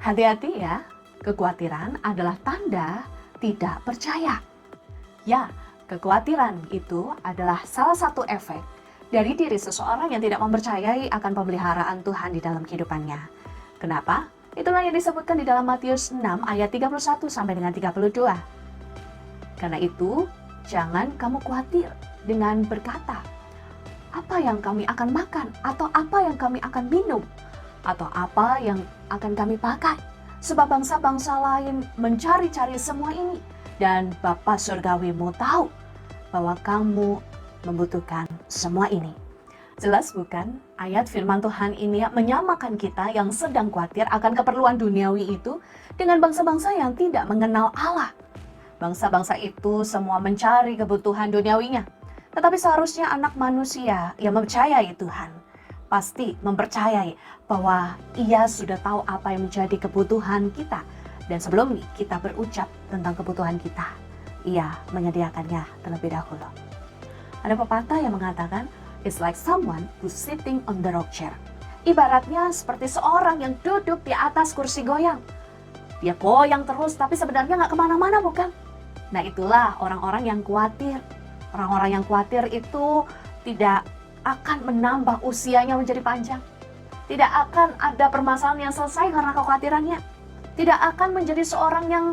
Hati-hati ya, kekhawatiran adalah tanda tidak percaya. Ya, kekhawatiran itu adalah salah satu efek dari diri seseorang yang tidak mempercayai akan pemeliharaan Tuhan di dalam kehidupannya. Kenapa? Itulah yang disebutkan di dalam Matius 6 ayat 31 sampai dengan 32. Karena itu, jangan kamu khawatir dengan berkata, apa yang kami akan makan, atau apa yang kami akan minum, atau apa yang akan kami pakai. Sebab bangsa-bangsa lain mencari-cari semua ini, dan Bapa Surgawimu tahu bahwa kamu membutuhkan semua ini. Jelas bukan? Ayat firman Tuhan ini menyamakan kita yang sedang khawatir akan keperluan duniawi itu dengan bangsa-bangsa yang tidak mengenal Allah. Bangsa-bangsa itu semua mencari kebutuhan duniawinya. Tetapi seharusnya anak manusia yang mempercayai Tuhan pasti mempercayai bahwa Ia sudah tahu apa yang menjadi kebutuhan kita. Dan sebelum kita berucap tentang kebutuhan kita, Ia menyediakannya terlebih dahulu. Ada pepatah yang mengatakan, it's like someone who's sitting on the rock chair. Ibaratnya seperti seorang yang duduk di atas kursi goyang. Dia goyang terus tapi sebenarnya nggak kemana-mana, bukan? Nah, itulah orang-orang yang khawatir. Orang-orang yang khawatir itu tidak akan menambah usianya menjadi panjang. Tidak akan ada permasalahan yang selesai karena kekhawatirannya. Tidak akan menjadi seorang yang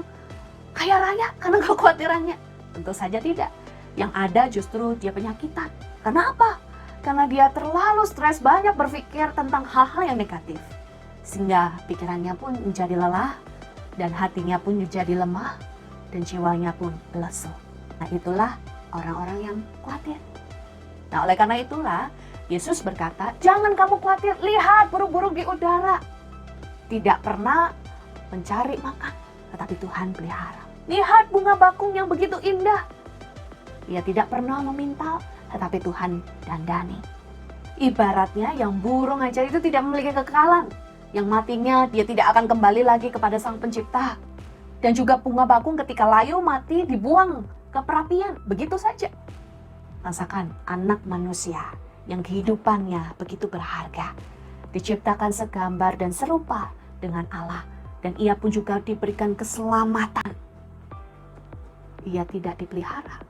kaya raya karena kekhawatirannya. Tentu saja tidak. Yang ada justru dia penyakitan. Kenapa? Karena dia terlalu stres, banyak berpikir tentang hal-hal yang negatif. Sehingga pikirannya pun menjadi lelah, dan hatinya pun menjadi lemah, dan jiwanya pun lesu. Nah, itulah orang-orang yang khawatir. Nah, oleh karena itulah, Yesus berkata, jangan kamu khawatir, lihat burung-burung di udara. Tidak pernah mencari makan, tetapi Tuhan pelihara. Lihat bunga bakung yang begitu indah. Dia tidak pernah meminta, tetapi Tuhan dandani. Ibaratnya yang burung aja itu tidak memiliki kekekalan. Yang matinya dia tidak akan kembali lagi kepada Sang Pencipta. Dan juga bunga bakung ketika layu mati dibuang ke perapian, begitu saja. Rasakan anak manusia yang kehidupannya begitu berharga, diciptakan segambar dan serupa dengan Allah, dan ia pun juga diberikan keselamatan. Ia tidak dipelihara.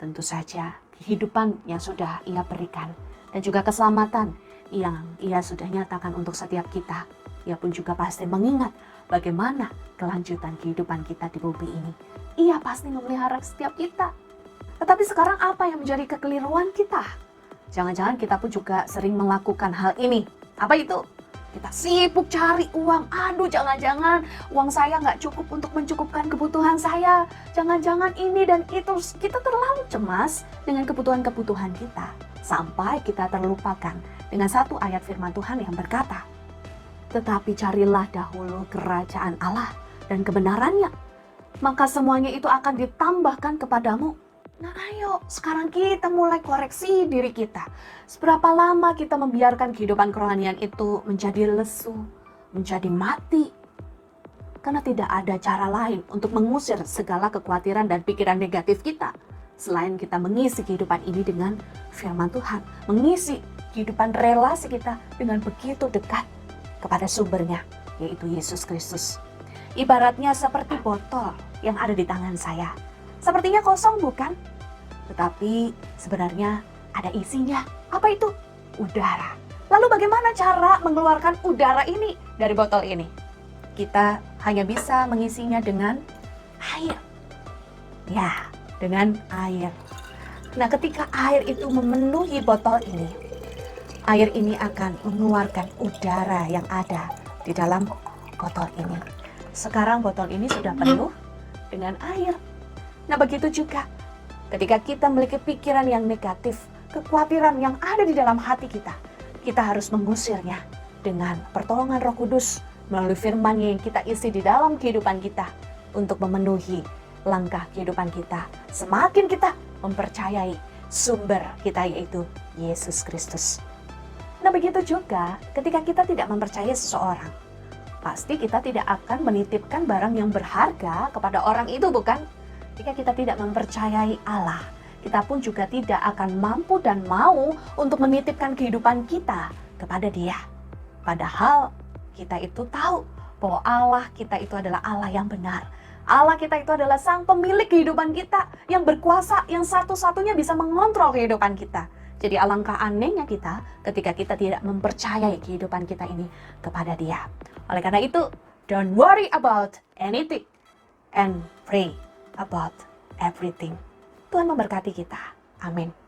Tentu saja kehidupan yang sudah ia berikan dan juga keselamatan yang ia sudah nyatakan untuk setiap kita. Ia pun juga pasti mengingat bagaimana kelanjutan kehidupan kita di bumi ini. Ia pasti memelihara setiap kita. Tetapi sekarang apa yang menjadi kekeliruan kita? Jangan-jangan kita pun juga sering melakukan hal ini. Apa itu? Kita sibuk cari uang. Aduh, jangan-jangan uang saya nggak cukup untuk mencukupkan kebutuhan saya. Jangan-jangan ini dan itu. Kita terlalu cemas dengan kebutuhan-kebutuhan kita. Sampai kita terlupakan dengan satu ayat firman Tuhan yang berkata, tetapi carilah dahulu kerajaan Allah dan kebenarannya, maka semuanya itu akan ditambahkan kepadamu. Nah, ayo sekarang kita mulai koreksi diri kita. Seberapa lama kita membiarkan kehidupan kerohanian itu menjadi lesu, menjadi mati? Karena tidak ada cara lain untuk mengusir segala kekhawatiran dan pikiran negatif kita selain kita mengisi kehidupan ini dengan firman Tuhan, mengisi kehidupan relasi kita dengan begitu dekat kepada sumbernya, yaitu Yesus Kristus. Ibaratnya seperti botol yang ada di tangan saya. Sepertinya kosong, bukan? Tetapi sebenarnya ada isinya. Apa itu? Udara. Lalu bagaimana cara mengeluarkan udara ini dari botol ini? Kita hanya bisa mengisinya dengan air. Ya, dengan air. Nah, ketika air itu memenuhi botol ini, air ini akan mengeluarkan udara yang ada di dalam botol ini. Sekarang botol ini sudah penuh dengan air. Nah, begitu juga ketika kita memiliki pikiran yang negatif, kekhawatiran yang ada di dalam hati kita, kita harus mengusirnya dengan pertolongan Roh Kudus melalui firman yang kita isi di dalam kehidupan kita untuk memenuhi langkah kehidupan kita. Semakin kita mempercayai sumber kita, yaitu Yesus Kristus. Nah, begitu juga ketika kita tidak mempercayai seseorang, pasti kita tidak akan menitipkan barang yang berharga kepada orang itu, bukan? Jika kita tidak mempercayai Allah, kita pun juga tidak akan mampu dan mau untuk menitipkan kehidupan kita kepada Dia. Padahal kita itu tahu bahwa Allah kita itu adalah Allah yang benar. Allah kita itu adalah sang pemilik kehidupan kita, yang berkuasa, yang satu-satunya bisa mengontrol kehidupan kita. Jadi alangkah anehnya kita ketika kita tidak mempercayai kehidupan kita ini kepada Dia. Oleh karena itu, don't worry about anything and pray about everything. Tuhan memberkati kita. Amin.